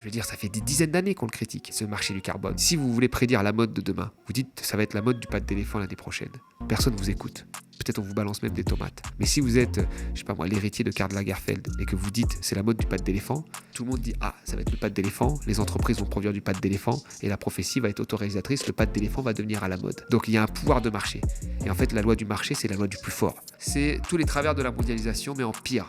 Je veux dire, ça fait des dizaines d'années qu'on le critique, ce marché du carbone. Si vous voulez prédire la mode de demain, vous dites ça va être la mode du pâte d'éléphant l'année prochaine. Personne ne vous écoute. Peut-être on vous balance même des tomates. Mais si vous êtes, je sais pas moi, l'héritier de Karl Lagerfeld et que vous dites c'est la mode du pâte d'éléphant, tout le monde dit ah, ça va être le pâte d'éléphant, les entreprises vont produire du pâte d'éléphant et la prophétie va être autoréalisatrice, le pâte d'éléphant va devenir à la mode. Donc il y a un pouvoir de marché. Et en fait, la loi du marché, c'est la loi du plus fort. C'est tous les travers de la mondialisation, mais en pire.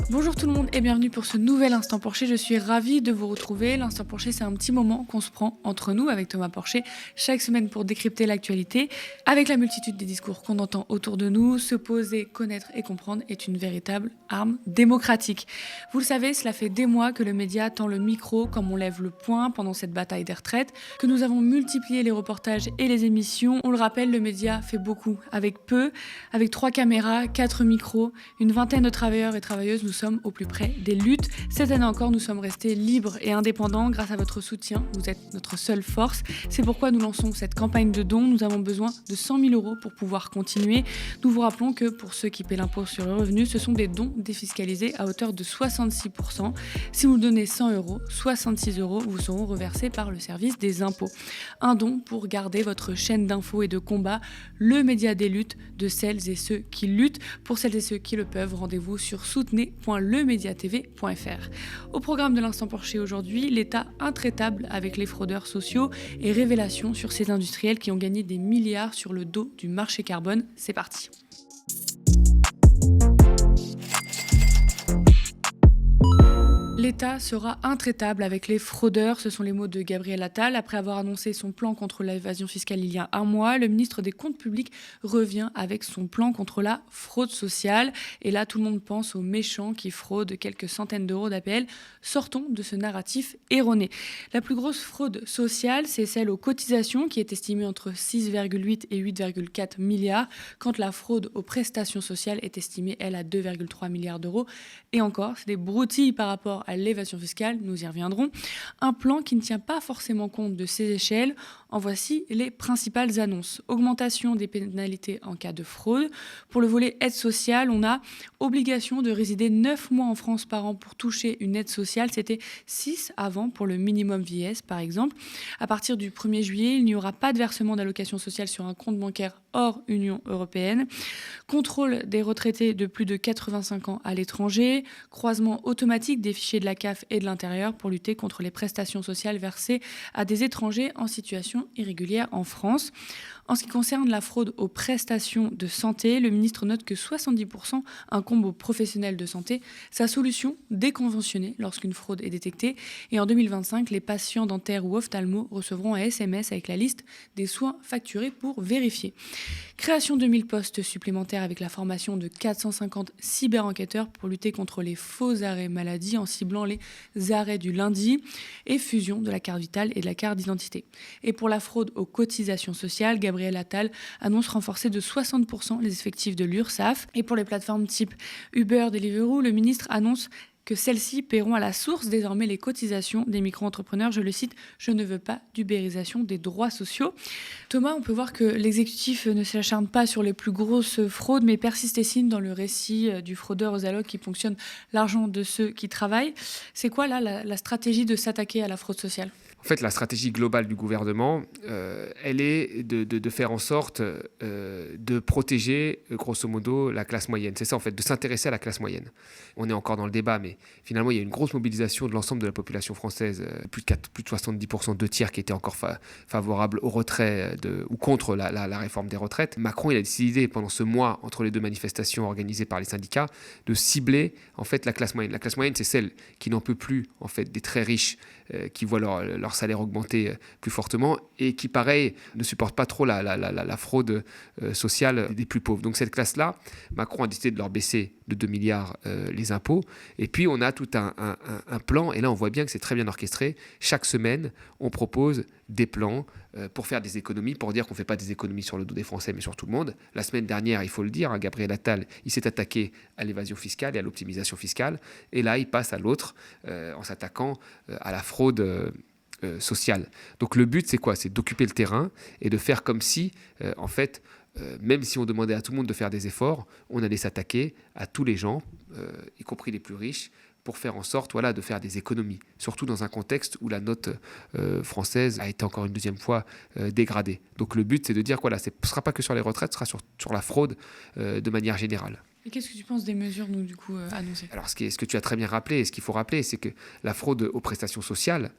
Bonjour tout le monde et bienvenue pour ce nouvel Instant Porcher. Je suis ravie de vous retrouver. L'Instant Porcher, c'est un petit moment qu'on se prend entre nous avec Thomas Porcher chaque semaine pour décrypter l'actualité. Avec la multitude des discours qu'on entend autour de nous, se poser, connaître et comprendre est une véritable arme démocratique. Vous le savez, cela fait des mois que le média tend le micro comme on lève le poing pendant cette bataille des retraites, que nous avons multiplié les reportages et les émissions. On le rappelle, le média fait beaucoup, avec peu, avec 3 caméras, 4 micros, une vingtaine de travailleurs et travailleuses. Nous sommes au plus près des luttes. Cette année encore, nous sommes restés libres et indépendants grâce à votre soutien. Vous êtes notre seule force. C'est pourquoi nous lançons cette campagne de dons. Nous avons besoin de 100 000 € pour pouvoir continuer. Nous vous rappelons que pour ceux qui paient l'impôt sur le revenu, ce sont des dons défiscalisés à hauteur de 66%. Si vous donnez 100 €, 66 € vous seront reversés par le service des impôts. Un don pour garder votre chaîne d'infos et de combat, le média des luttes de celles et ceux qui luttent. Pour celles et ceux qui le peuvent, rendez-vous sur soutenez.lemediatv.fr. Au programme de l'Instant Porcher aujourd'hui, l'État intraitable avec les fraudeurs sociaux et révélations sur ces industriels qui ont gagné des milliards sur le dos du marché carbone. C'est parti. L'État sera intraitable avec les fraudeurs, ce sont les mots de Gabriel Attal. Après avoir annoncé son plan contre l'évasion fiscale il y a un mois, le ministre des Comptes publics revient avec son plan contre la fraude sociale. Et là, tout le monde pense aux méchants qui fraudent quelques centaines d'euros d'APL. Sortons de ce narratif erroné. La plus grosse fraude sociale, c'est celle aux cotisations qui est estimée entre 6,8 et 8,4 milliards, quand la fraude aux prestations sociales est estimée, elle, à 2,3 milliards d'euros. Et encore, c'est des broutilles par rapport à l'évasion fiscale, nous y reviendrons. Un plan qui ne tient pas forcément compte de ces échelles. En voici les principales annonces. Augmentation des pénalités en cas de fraude. Pour le volet aide sociale, on a obligation de résider 9 mois en France par an pour toucher une aide sociale. C'était 6 avant pour le minimum vieillesse, par exemple. À partir du 1er juillet, il n'y aura pas de versement d'allocation sociale sur un compte bancaire hors Union européenne. Contrôle des retraités de plus de 85 ans à l'étranger. Croisement automatique des fichiers de la CAF et de l'intérieur pour lutter contre les prestations sociales versées à des étrangers en situation irrégulière en France. En ce qui concerne la fraude aux prestations de santé, le ministre note que 70% incombent aux professionnels de santé. Sa solution, déconventionner lorsqu'une fraude est détectée. Et en 2025, les patients dentaires ou ophtalmo recevront un SMS avec la liste des soins facturés pour vérifier. Création de 1000 postes supplémentaires avec la formation de 450 cyber-enquêteurs pour lutter contre les faux arrêts maladie en ciblant les arrêts du lundi. Et fusion de la carte vitale et de la carte d'identité. Et pour la fraude aux cotisations sociales, Gabriel Attal annonce renforcer de 60% les effectifs de l'URSSAF. Et pour les plateformes type Uber, Deliveroo, le ministre annonce que celles-ci paieront à la source désormais les cotisations des micro-entrepreneurs. Je le cite, « Je ne veux pas d'ubérisation des droits sociaux ». Thomas, on peut voir que l'exécutif ne s'acharne pas sur les plus grosses fraudes, mais persiste et signe dans le récit du fraudeur aux allocs qui ponctionne l'argent de ceux qui travaillent. C'est quoi là la stratégie de s'attaquer à la fraude sociale ? En fait, la stratégie globale du gouvernement, elle est de faire en sorte de protéger, grosso modo, la classe moyenne. C'est ça, en fait, de s'intéresser à la classe moyenne. On est encore dans le débat, mais finalement, il y a une grosse mobilisation de l'ensemble de la population française, plus de 70%, 2 tiers qui étaient encore favorables au retrait ou contre la réforme des retraites. Macron, il a décidé, pendant ce mois, entre les 2 manifestations organisées par les syndicats, de cibler, en fait, la classe moyenne. La classe moyenne, c'est celle qui n'en peut plus, en fait, des très riches, qui voient leur salaire augmenter plus fortement et qui, pareil, ne supportent pas trop la fraude sociale des plus pauvres. Donc cette classe-là, Macron a décidé de leur baisser de 2 milliards les impôts. Et puis on a tout un plan, et là on voit bien que c'est très bien orchestré. Chaque semaine, on propose des plans pour faire des économies, pour dire qu'on ne fait pas des économies sur le dos des Français, mais sur tout le monde. La semaine dernière, il faut le dire, Gabriel Attal, il s'est attaqué à l'évasion fiscale et à l'optimisation fiscale. Et là, il passe à l'autre en s'attaquant à la fraude sociale. Donc le but, c'est quoi ? C'est d'occuper le terrain et de faire comme si, en fait, même si on demandait à tout le monde de faire des efforts, on allait s'attaquer à tous les gens, y compris les plus riches, pour faire en sorte de faire des économies, surtout dans un contexte où la note française a été encore une deuxième fois dégradée. Donc le but, c'est de dire ce ne sera pas que sur les retraites, ce sera sur la fraude de manière générale. Et qu'est-ce que tu penses des mesures, annoncées ? Alors, ce que tu as très bien rappelé, et ce qu'il faut rappeler, c'est que la fraude aux prestations sociales,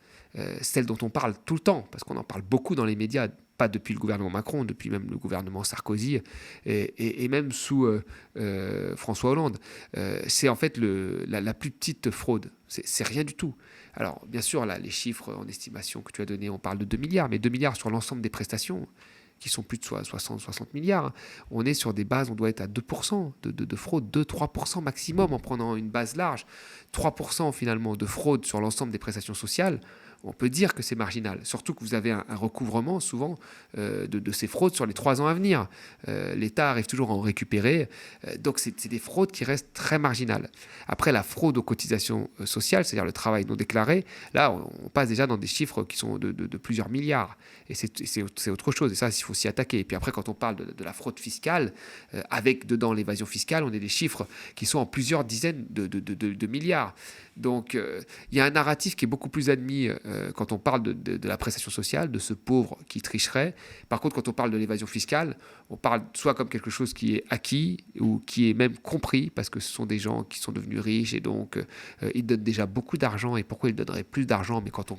celle dont on parle tout le temps, parce qu'on en parle beaucoup dans les médias, pas depuis le gouvernement Macron, depuis même le gouvernement Sarkozy, et même sous François Hollande, c'est en fait la plus petite fraude. C'est rien du tout. Alors, bien sûr, là, les chiffres en estimation que tu as donnés, on parle de 2 milliards, mais 2 milliards sur l'ensemble des prestations, qui sont plus de 60 milliards. On est sur des bases, on doit être à 2% de fraude, 2-3% maximum en prenant une base large. 3% finalement de fraude sur l'ensemble des prestations sociales. On peut dire que c'est marginal, surtout que vous avez un recouvrement souvent de ces fraudes sur les 3 ans à venir. L'État arrive toujours à en récupérer, donc c'est des fraudes qui restent très marginales. Après, la fraude aux cotisations sociales, c'est-à-dire le travail non déclaré, là on passe déjà dans des chiffres qui sont de plusieurs milliards, et c'est autre chose, et ça il faut s'y attaquer. Et puis après, quand on parle de la fraude fiscale, avec dedans l'évasion fiscale, on a des chiffres qui sont en plusieurs dizaines de milliards. Donc il y a un narratif qui est beaucoup plus admis quand on parle de la prestation sociale, de ce pauvre qui tricherait. Par contre, quand on parle de l'évasion fiscale, on parle soit comme quelque chose qui est acquis ou qui est même compris, parce que ce sont des gens qui sont devenus riches et donc ils donnent déjà beaucoup d'argent. Et pourquoi ils donneraient plus d'argent ? Mais quand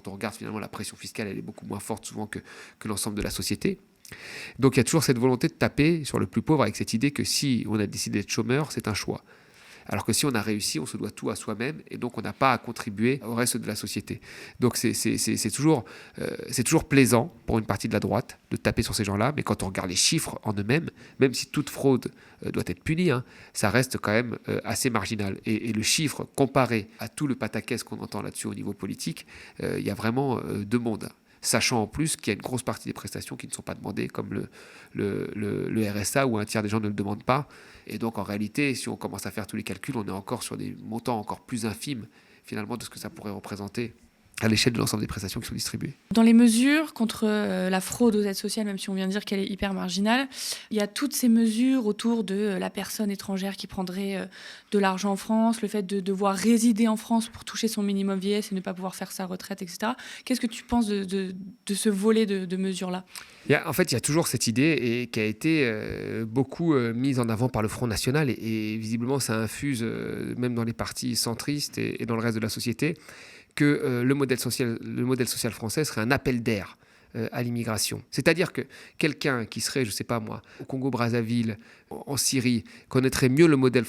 on regarde finalement la pression fiscale, elle est beaucoup moins forte souvent que l'ensemble de la société. Donc il y a toujours cette volonté de taper sur le plus pauvre avec cette idée que si on a décidé d'être chômeur, c'est un choix. Alors que si on a réussi, on se doit tout à soi-même et donc on n'a pas à contribuer au reste de la société. Donc c'est toujours plaisant pour une partie de la droite de taper sur ces gens-là, mais quand on regarde les chiffres en eux-mêmes, même si toute fraude doit être punie, ça reste quand même assez marginal. Et le chiffre comparé à tout le pataquès qu'on entend là-dessus au niveau politique, il y a vraiment deux mondes. Sachant en plus qu'il y a une grosse partie des prestations qui ne sont pas demandées, comme le RSA, où un tiers des gens ne le demandent pas. Et donc, en réalité, si on commence à faire tous les calculs, on est encore sur des montants encore plus infimes, finalement, de ce que ça pourrait représenter à l'échelle de l'ensemble des prestations qui sont distribuées. Dans les mesures contre la fraude aux aides sociales, même si on vient de dire qu'elle est hyper marginale, il y a toutes ces mesures autour de la personne étrangère qui prendrait de l'argent en France, le fait de devoir résider en France pour toucher son minimum vieillesse et ne pas pouvoir faire sa retraite, etc. Qu'est-ce que tu penses de ce volet de mesures-là ? En fait, il y a toujours cette idée qui a été beaucoup mise en avant par le Front National et visiblement ça infuse même dans les partis centristes et dans le reste de la société que le modèle social français serait un appel d'air à l'immigration. C'est-à-dire que quelqu'un qui serait, je ne sais pas moi, au Congo-Brazzaville, en Syrie, connaîtrait mieux le modèle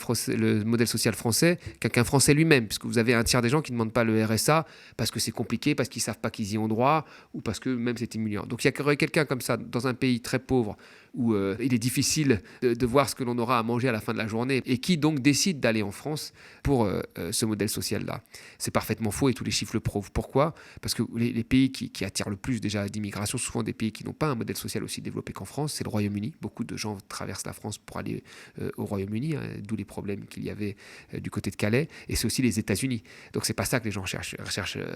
social français qu'un Français lui-même, puisque vous avez un tiers des gens qui ne demandent pas le RSA parce que c'est compliqué, parce qu'ils ne savent pas qu'ils y ont droit, ou parce que même c'est humiliant. Donc il y aurait quelqu'un comme ça dans un pays très pauvre, où il est difficile de voir ce que l'on aura à manger à la fin de la journée, et qui donc décide d'aller en France pour ce modèle social-là. C'est parfaitement faux et tous les chiffres le prouvent. Pourquoi ? Parce que les pays qui attirent le plus déjà d'immigration, souvent des pays qui n'ont pas un modèle social aussi développé qu'en France, c'est le Royaume-Uni. Beaucoup de gens traversent la France pour aller au Royaume-Uni, d'où les problèmes qu'il y avait du côté de Calais, et c'est aussi les États-Unis. Donc c'est pas ça que les gens recherchent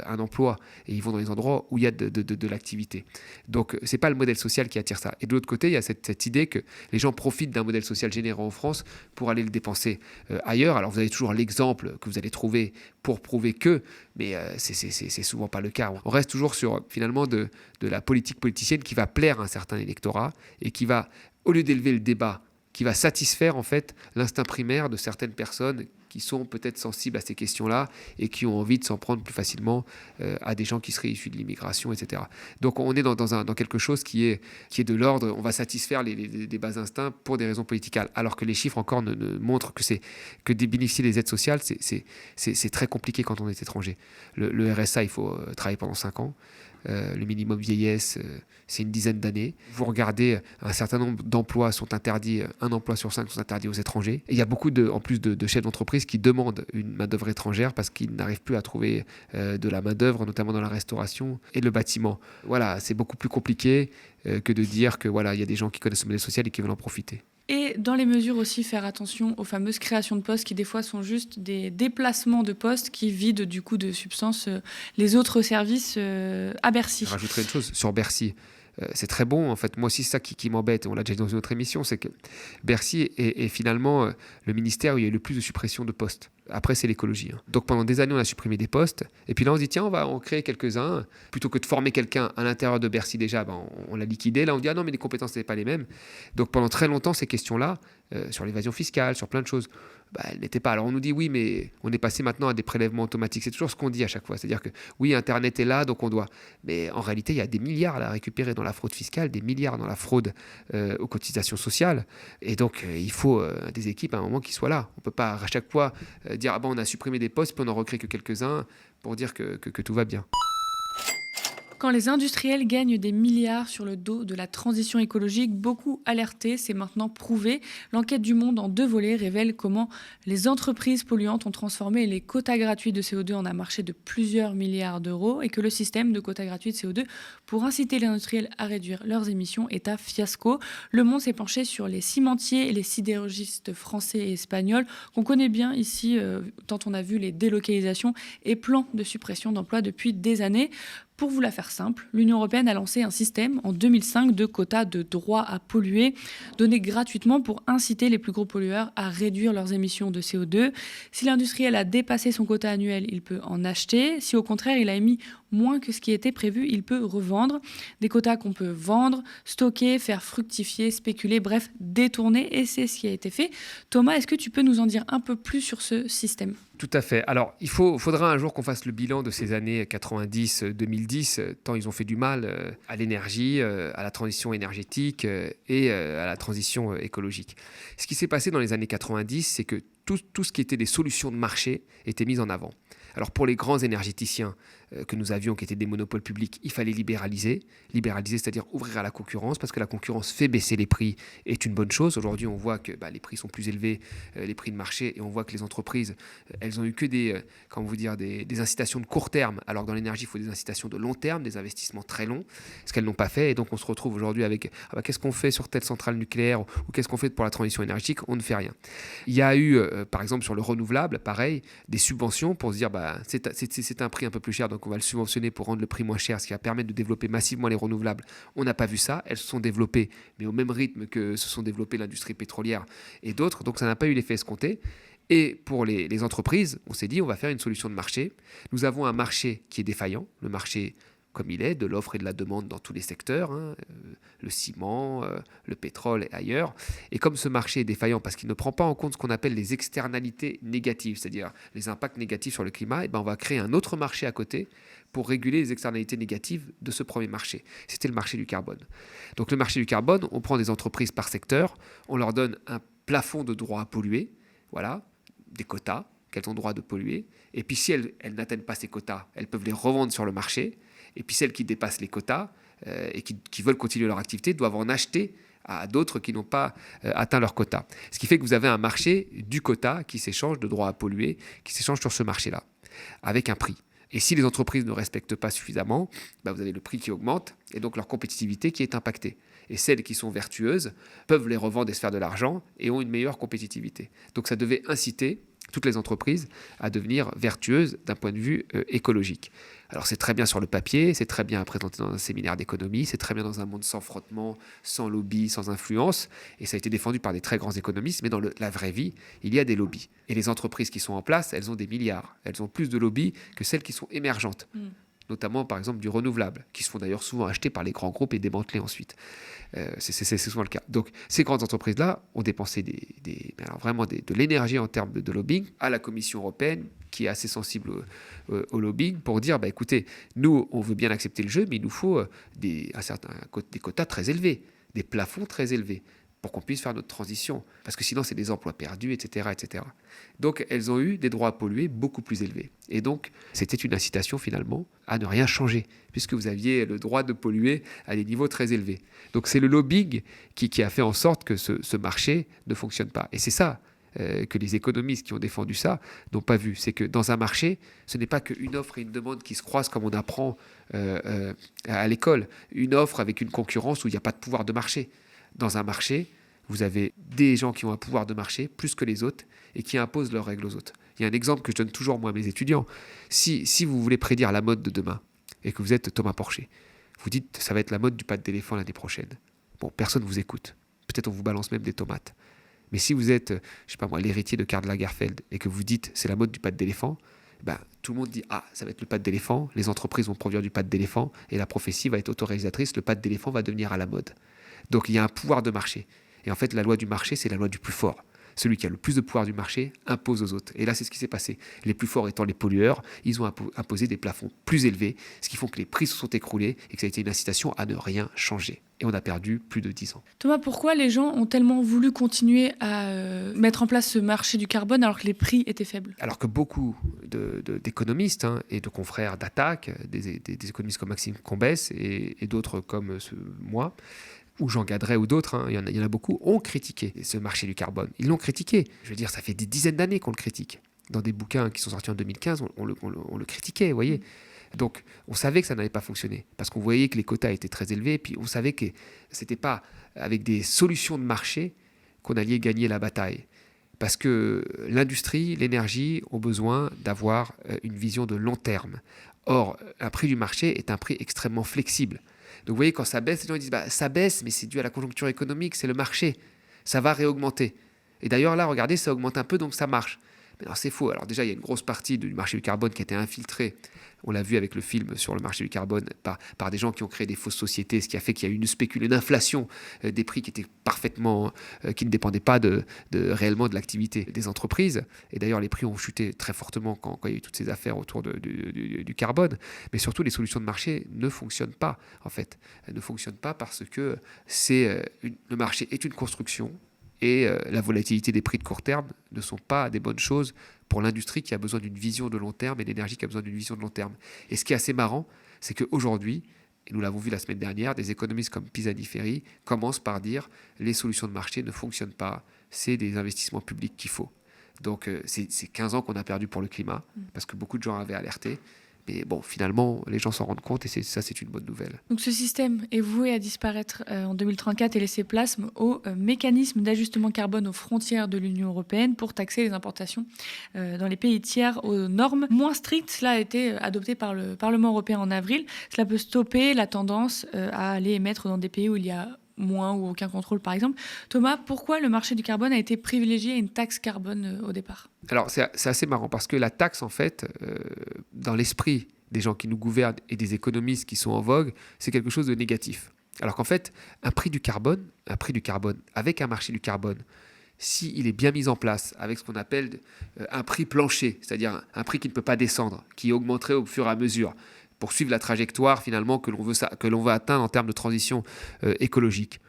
un emploi, et ils vont dans les endroits où il y a de l'activité. Donc c'est pas le modèle social qui attire ça. Et de l'autre côté, il y a cette idée que les gens profitent d'un modèle social généreux en France pour aller le dépenser ailleurs. Alors vous avez toujours l'exemple que vous allez trouver pour prouver que, mais c'est souvent pas le cas. On reste toujours sur finalement de la politique politicienne qui va plaire à un certain électorat et qui va, au lieu d'élever le débat, qui va satisfaire en fait l'instinct primaire de certaines personnes qui sont peut-être sensibles à ces questions-là et qui ont envie de s'en prendre plus facilement à des gens qui seraient issus de l'immigration, etc. Donc on est dans quelque chose qui est de l'ordre, on va satisfaire les bas instincts pour des raisons politiques, alors que les chiffres encore ne montrent que bénéficier des aides sociales, c'est très compliqué quand on est étranger. Le RSA, il faut travailler pendant 5 ans. Le minimum vieillesse, c'est une dizaine d'années. Vous regardez, un certain nombre d'emplois sont interdits, 1 emploi sur 5 sont interdits aux étrangers. Et il y a beaucoup en plus de chefs d'entreprise qui demandent une main-d'œuvre étrangère parce qu'ils n'arrivent plus à trouver de la main-d'œuvre, notamment dans la restauration et le bâtiment. Voilà, c'est beaucoup plus compliqué que de dire que voilà, il y a des gens qui connaissent le modèle social et qui veulent en profiter. Et dans les mesures aussi, faire attention aux fameuses créations de postes qui des fois sont juste des déplacements de postes qui vident du coup de substance les autres services à Bercy. Je rajouterai une chose sur Bercy. C'est très bon, en fait. Moi aussi, c'est ça qui m'embête. On l'a déjà dit dans une autre émission, c'est que Bercy est finalement le ministère où il y a eu le plus de suppression de postes. Après, c'est l'écologie. Donc pendant des années, on a supprimé des postes. Et puis là, on se dit, tiens, on va en créer quelques-uns. Plutôt que de former quelqu'un à l'intérieur de Bercy déjà, on l'a liquidé. Là, on dit, ah non, mais les compétences n'étaient pas les mêmes. Donc pendant très longtemps, ces questions-là, sur l'évasion fiscale, sur plein de choses, elles n'étaient pas. Alors on nous dit, oui, mais on est passé maintenant à des prélèvements automatiques. C'est toujours ce qu'on dit à chaque fois. C'est-à-dire que oui, Internet est là, donc on doit. Mais en réalité, il y a des milliards à récupérer dans la fraude fiscale, des milliards dans la fraude aux cotisations sociales. Et donc, il faut des équipes à un moment qui soient là. On ne peut pas à chaque fois dire, on a supprimé des postes, puis on n'en recrée que quelques-uns pour dire que tout va bien. Quand les industriels gagnent des milliards sur le dos de la transition écologique, beaucoup alertés, c'est maintenant prouvé. L'enquête du Monde en 2 volets révèle comment les entreprises polluantes ont transformé les quotas gratuits de CO2 en un marché de plusieurs milliards d'euros et que le système de quotas gratuits de CO2 pour inciter les industriels à réduire leurs émissions est un fiasco. Le Monde s'est penché sur les cimentiers et les sidérurgistes français et espagnols qu'on connaît bien ici, tant on a vu les délocalisations et plans de suppression d'emplois depuis des années. Pour vous la faire simple, l'Union européenne a lancé un système en 2005 de quotas de droit à polluer, donnés gratuitement pour inciter les plus gros pollueurs à réduire leurs émissions de CO2. Si l'industriel a dépassé son quota annuel, il peut en acheter. Si au contraire, il a émis moins que ce qui était prévu, il peut revendre. Des quotas qu'on peut vendre, stocker, faire fructifier, spéculer, bref, détourner. Et c'est ce qui a été fait. Thomas, est-ce que tu peux nous en dire un peu plus sur ce système ? Tout à fait. Alors, faudra un jour qu'on fasse le bilan de ces années 90-2010, tant ils ont fait du mal à l'énergie, à la transition énergétique et à la transition écologique. Ce qui s'est passé dans les années 90, c'est que tout ce qui était des solutions de marché était mis en avant. Alors pour les grands énergéticiens que nous avions, qui étaient des monopoles publics, il fallait libéraliser. Libéraliser, c'est-à-dire ouvrir à la concurrence, parce que la concurrence fait baisser les prix, est une bonne chose. Aujourd'hui, on voit que les prix sont plus élevés, les prix de marché, et on voit que les entreprises, elles ont eu que des incitations de court terme, alors que dans l'énergie, il faut des incitations de long terme, des investissements très longs, ce qu'elles n'ont pas fait. Et donc on se retrouve aujourd'hui avec qu'est-ce qu'on fait sur telle centrale nucléaire, ou qu'est-ce qu'on fait pour la transition énergétique? On ne fait rien. Il y a eu, par exemple, sur le renouvelable, pareil, des subventions pour se dire c'est un prix un peu plus cher, donc on va le subventionner pour rendre le prix moins cher, ce qui va permettre de développer massivement les renouvelables. On n'a pas vu ça, elles se sont développées, mais au même rythme que se sont développées l'industrie pétrolière et d'autres, donc ça n'a pas eu l'effet escompté. Et pour les entreprises, on s'est dit on va faire une solution de marché. Nous avons un marché qui est défaillant, le marché comme il est, de l'offre et de la demande dans tous les secteurs, le ciment, le pétrole et ailleurs. Et comme ce marché est défaillant parce qu'il ne prend pas en compte ce qu'on appelle les externalités négatives, c'est-à-dire les impacts négatifs sur le climat, on va créer un autre marché à côté pour réguler les externalités négatives de ce premier marché. C'était le marché du carbone. Donc le marché du carbone, on prend des entreprises par secteur, on leur donne un plafond de droit à polluer, voilà, des quotas qu'elles ont droit de polluer, et puis si elles n'atteignent pas ces quotas, elles peuvent les revendre sur le marché. Et puis celles qui dépassent les quotas et qui veulent continuer leur activité doivent en acheter à d'autres qui n'ont pas atteint leur quota. Ce qui fait que vous avez un marché du quota qui s'échange de droits à polluer, qui s'échange sur ce marché-là, avec un prix. Et si les entreprises ne respectent pas suffisamment, vous avez le prix qui augmente et donc leur compétitivité qui est impactée. Et celles qui sont vertueuses peuvent les revendre et se faire de l'argent et ont une meilleure compétitivité. Donc ça devait inciter toutes les entreprises à devenir vertueuses d'un point de vue écologique. Alors c'est très bien sur le papier, c'est très bien à présenter dans un séminaire d'économie, c'est très bien dans un monde sans frottement, sans lobby, sans influence, et ça a été défendu par des très grands économistes, mais dans la vraie vie, il y a des lobbies. Et les entreprises qui sont en place, elles ont des milliards, elles ont plus de lobbies que celles qui sont émergentes. Notamment par exemple du renouvelable, qui se font d'ailleurs souvent acheter par les grands groupes et démantelés ensuite. C'est souvent le cas. Donc ces grandes entreprises-là ont dépensé de l'énergie en termes de lobbying à la Commission européenne, qui est assez sensible au lobbying, pour dire, écoutez, nous, on veut bien accepter le jeu, mais il nous faut des quotas très élevés, des plafonds très élevés, pour qu'on puisse faire notre transition. Parce que sinon, c'est des emplois perdus, etc., etc. Donc, elles ont eu des droits à polluer beaucoup plus élevés. Et donc, c'était une incitation, finalement, à ne rien changer, puisque vous aviez le droit de polluer à des niveaux très élevés. Donc, c'est le lobbying qui a fait en sorte que ce marché ne fonctionne pas. Et c'est ça que les économistes qui ont défendu ça n'ont pas vu. C'est que dans un marché, ce n'est pas qu'une offre et une demande qui se croisent comme on apprend à l'école. Une offre avec une concurrence où il n'y a pas de pouvoir de marché. Dans un marché, vous avez des gens qui ont un pouvoir de marché plus que les autres et qui imposent leurs règles aux autres. Il y a un exemple que je donne toujours moi à mes étudiants. Si vous voulez prédire la mode de demain et que vous êtes Thomas Porcher, vous dites ça va être la mode du pâté d'éléphant l'année prochaine. Bon, personne ne vous écoute. Peut-être on vous balance même des tomates. Mais si vous êtes, je sais pas moi, l'héritier de Karl Lagerfeld et que vous dites c'est la mode du pâte d'éléphant, tout le monde dit ça va être le pâte d'éléphant, les entreprises vont produire du pâte d'éléphant et la prophétie va être autoréalisatrice, le pâte d'éléphant va devenir à la mode. Donc il y a un pouvoir de marché. Et en fait, la loi du marché, c'est la loi du plus fort. Celui qui a le plus de pouvoir du marché impose aux autres. Et là, c'est ce qui s'est passé. Les plus forts étant les pollueurs, ils ont imposé des plafonds plus élevés, ce qui font que les prix se sont écroulés et que ça a été une incitation à ne rien changer. Et on a perdu plus de 10 ans. Thomas, pourquoi les gens ont tellement voulu continuer à mettre en place ce marché du carbone alors que les prix étaient faibles ? Alors que beaucoup d'économistes et de confrères d'attaque, des économistes comme Maxime Combès et d'autres comme moi, ou Jean Gadret ou d'autres, il y en a beaucoup, ont critiqué ce marché du carbone. Ils l'ont critiqué. Je veux dire, ça fait des dizaines d'années qu'on le critique. Dans des bouquins qui sont sortis en 2015, on le critiquait, vous voyez. Donc, on savait que ça n'allait pas fonctionner, parce qu'on voyait que les quotas étaient très élevés, et puis on savait que ce n'était pas avec des solutions de marché qu'on allait gagner la bataille. Parce que l'industrie, l'énergie ont besoin d'avoir une vision de long terme. Or, un prix du marché est un prix extrêmement flexible. Donc vous voyez, quand ça baisse, les gens disent ça baisse, mais c'est dû à la conjoncture économique, c'est le marché. Ça va réaugmenter. Et d'ailleurs, là, regardez, ça augmente un peu, donc ça marche. Mais alors, c'est faux. Alors déjà, il y a une grosse partie du marché du carbone qui a été infiltrée. On l'a vu avec le film sur le marché du carbone par des gens qui ont créé des fausses sociétés, ce qui a fait qu'il y a eu une inflation des prix qui était parfaitement, qui ne dépendait pas réellement de l'activité des entreprises. Et d'ailleurs, les prix ont chuté très fortement quand il y a eu toutes ces affaires autour du carbone. Mais surtout, les solutions de marché ne fonctionnent pas, en fait. Elles ne fonctionnent pas parce que le marché est une construction. Et la volatilité des prix de court terme ne sont pas des bonnes choses pour l'industrie qui a besoin d'une vision de long terme et l'énergie qui a besoin d'une vision de long terme. Et ce qui est assez marrant, c'est qu'aujourd'hui, et nous l'avons vu la semaine dernière, des économistes comme Pisani-Ferry commencent par dire les solutions de marché ne fonctionnent pas, c'est des investissements publics qu'il faut. Donc c'est 15 ans qu'on a perdu pour le climat, parce que beaucoup de gens avaient alerté. Mais bon, finalement, les gens s'en rendent compte et c'est une bonne nouvelle. Donc ce système est voué à disparaître en 2034 et laisser place au mécanisme d'ajustement carbone aux frontières de l'Union européenne pour taxer les importations dans les pays tiers aux normes moins strictes. Cela a été adopté par le Parlement européen en avril. Cela peut stopper la tendance à aller émettre dans des pays où il y a moins ou aucun contrôle, par exemple. Thomas, pourquoi le marché du carbone a été privilégié à une taxe carbone au départ ? Alors, c'est assez marrant parce que la taxe, en fait, dans l'esprit des gens qui nous gouvernent et des économistes qui sont en vogue, c'est quelque chose de négatif. Alors qu'en fait, un prix du carbone avec un marché du carbone, s'il est bien mis en place avec ce qu'on appelle un prix plancher, c'est-à-dire un prix qui ne peut pas descendre, qui augmenterait au fur et à mesure, pour suivre la trajectoire finalement que l'on veut atteindre en termes de transition écologique,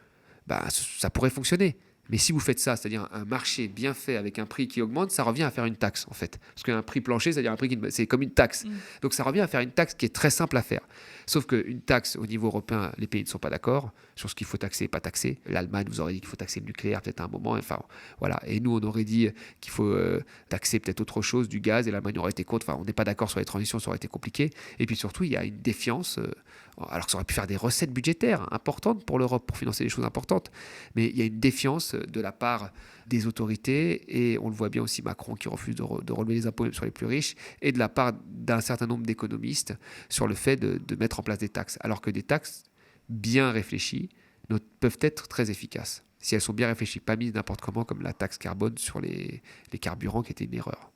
ça pourrait fonctionner. Mais si vous faites ça, c'est-à-dire un marché bien fait avec un prix qui augmente, ça revient à faire une taxe en fait. Parce qu'un prix plancher, c'est-à-dire un prix c'est comme une taxe. Donc ça revient à faire une taxe qui est très simple à faire. Sauf qu'une taxe au niveau européen, les pays ne sont pas d'accord sur ce qu'il faut taxer et pas taxer. L'Allemagne vous aurait dit qu'il faut taxer le nucléaire peut-être à un moment. Enfin, voilà. Et nous, on aurait dit qu'il faut taxer peut-être autre chose, du gaz, et l'Allemagne aurait été contre. Enfin, on n'est pas d'accord sur les transitions, ça aurait été compliqué. Et puis surtout, il y a une défiance, alors que ça aurait pu faire des recettes budgétaires importantes pour l'Europe, pour financer des choses importantes. Mais il y a une défiance de la part des autorités, et on le voit bien aussi Macron qui refuse de relever les impôts sur les plus riches, et de la part d'un certain nombre d'économistes sur le fait de mettre en place des taxes, alors que des taxes bien réfléchies peuvent être très efficaces, si elles sont bien réfléchies, pas mises n'importe comment, comme la taxe carbone sur les carburants qui était une erreur.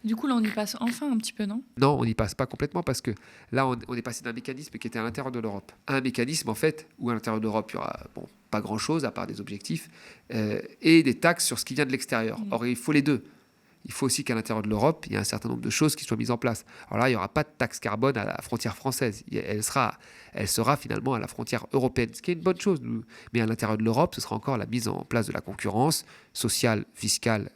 Du coup, là, on y passe enfin un petit peu, non ? Non, on n'y passe pas complètement parce que là, on est passé d'un mécanisme qui était à l'intérieur de l'Europe à un mécanisme, en fait, où à l'intérieur de l'Europe, il y aura pas grand-chose à part des objectifs et des taxes sur ce qui vient de l'extérieur. Or, il faut les deux. Il faut aussi qu'à l'intérieur de l'Europe, il y ait un certain nombre de choses qui soient mises en place. Alors là, il n'y aura pas de taxe carbone à la frontière française. Elle sera finalement à la frontière européenne, ce qui est une bonne chose. Mais à l'intérieur de l'Europe, ce sera encore la mise en place de la concurrence sociale, fiscale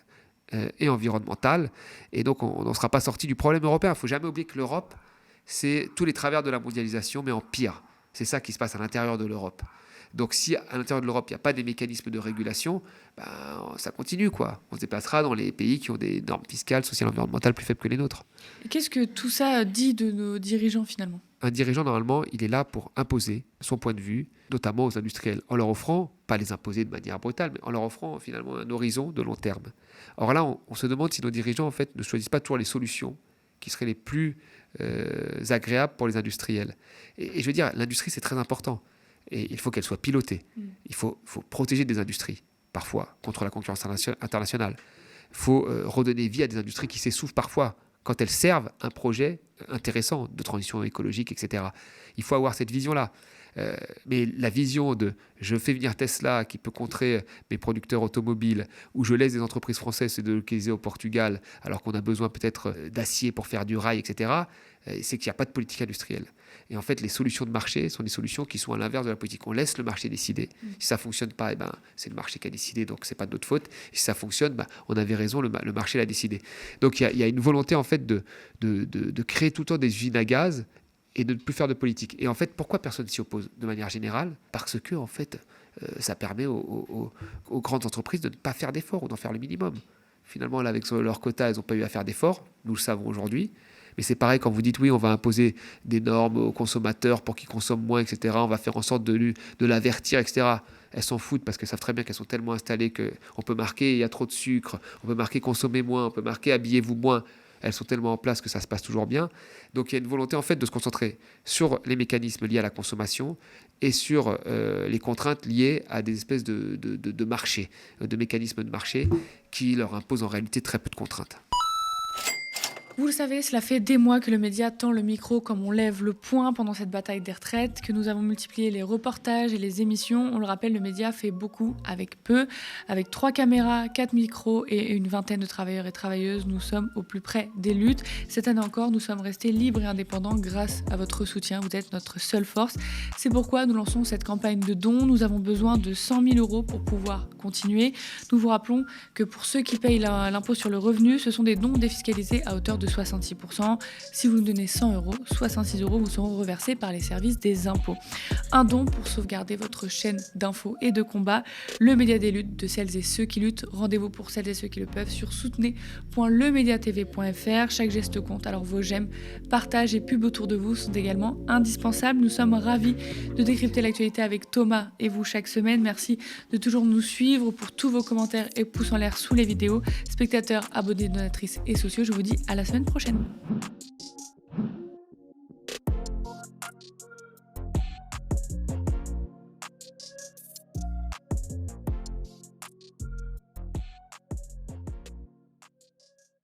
et environnementale. Et donc, on n'en sera pas sorti du problème européen. Il ne faut jamais oublier que l'Europe, c'est tous les travers de la mondialisation, mais en pire. C'est ça qui se passe à l'intérieur de l'Europe. Donc si à l'intérieur de l'Europe, il n'y a pas des mécanismes de régulation, ça continue, quoi. On se déplacera dans les pays qui ont des normes fiscales, sociales, environnementales plus faibles que les nôtres. Et qu'est-ce que tout ça dit de nos dirigeants, finalement ? Un dirigeant, normalement, il est là pour imposer son point de vue, notamment aux industriels, en leur offrant, pas les imposer de manière brutale, mais en leur offrant finalement un horizon de long terme. Or là, on se demande si nos dirigeants, en fait, ne choisissent pas toujours les solutions qui seraient les plus agréables pour les industriels. Et je veux dire, l'industrie, c'est très important. Et il faut qu'elle soit pilotée. Il faut protéger des industries. parfois, contre la concurrence internationale. Il faut redonner vie à des industries qui s'essoufflent parfois quand elles servent un projet intéressant de transition écologique, etc. Il faut avoir cette vision-là. Mais la vision de je fais venir Tesla qui peut contrer mes producteurs automobiles, ou je laisse des entreprises françaises se délocaliser au Portugal alors qu'on a besoin peut-être d'acier pour faire du rail, etc., c'est qu'il n'y a pas de politique industrielle. Et en fait, les solutions de marché sont des solutions qui sont à l'inverse de la politique. On laisse le marché décider. Si ça ne fonctionne pas, c'est le marché qui a décidé, donc ce n'est pas de notre faute. Et si ça fonctionne, on avait raison, le marché l'a décidé. Donc il y a une volonté en fait de créer tout le temps des usines à gaz et de ne plus faire de politique. Et en fait, pourquoi personne s'y oppose de manière générale ? Parce que en fait, ça permet aux grandes entreprises de ne pas faire d'efforts ou d'en faire le minimum. Finalement, là, avec leur quota, elles n'ont pas eu à faire d'efforts. Nous le savons aujourd'hui. Mais c'est pareil quand vous dites oui, on va imposer des normes aux consommateurs pour qu'ils consomment moins, etc. On va faire en sorte de l'avertir, etc. Elles s'en foutent parce qu'elles savent très bien qu'elles sont tellement installées qu'on peut marquer il y a trop de sucre, on peut marquer consommez moins, on peut marquer habillez-vous moins. Elles sont tellement en place que ça se passe toujours bien. Donc il y a une volonté en fait de se concentrer sur les mécanismes liés à la consommation et sur les contraintes liées à des espèces de marché, de mécanismes de marché qui leur imposent en réalité très peu de contraintes. Vous le savez, cela fait des mois que le média tend le micro comme on lève le poing pendant cette bataille des retraites, que nous avons multiplié les reportages et les émissions. On le rappelle, le média fait beaucoup avec peu. Avec 3 caméras, 4 micros et une vingtaine de travailleurs et travailleuses, nous sommes au plus près des luttes. Cette année encore, nous sommes restés libres et indépendants grâce à votre soutien. Vous êtes notre seule force. C'est pourquoi nous lançons cette campagne de dons. Nous avons besoin de 100 000 € pour pouvoir continuer. Nous vous rappelons que pour ceux qui payent l'impôt sur le revenu, ce sont des dons défiscalisés à hauteur de 66%. Si vous nous donnez 100 €, 66 € vous seront reversés par les services des impôts. Un don pour sauvegarder votre chaîne d'infos et de combat, le média des luttes de celles et ceux qui luttent. Rendez-vous pour celles et ceux qui le peuvent sur soutenez.lemediatv.fr. Chaque geste compte, alors vos j'aime, partages et pubs autour de vous sont également indispensables. Nous sommes ravis de décrypter l'actualité avec Thomas et vous chaque semaine. Merci de toujours nous suivre pour tous vos commentaires et pouces en l'air sous les vidéos. Spectateurs, abonnés, donatrices et sociaux, je vous dis à la semaine prochaine.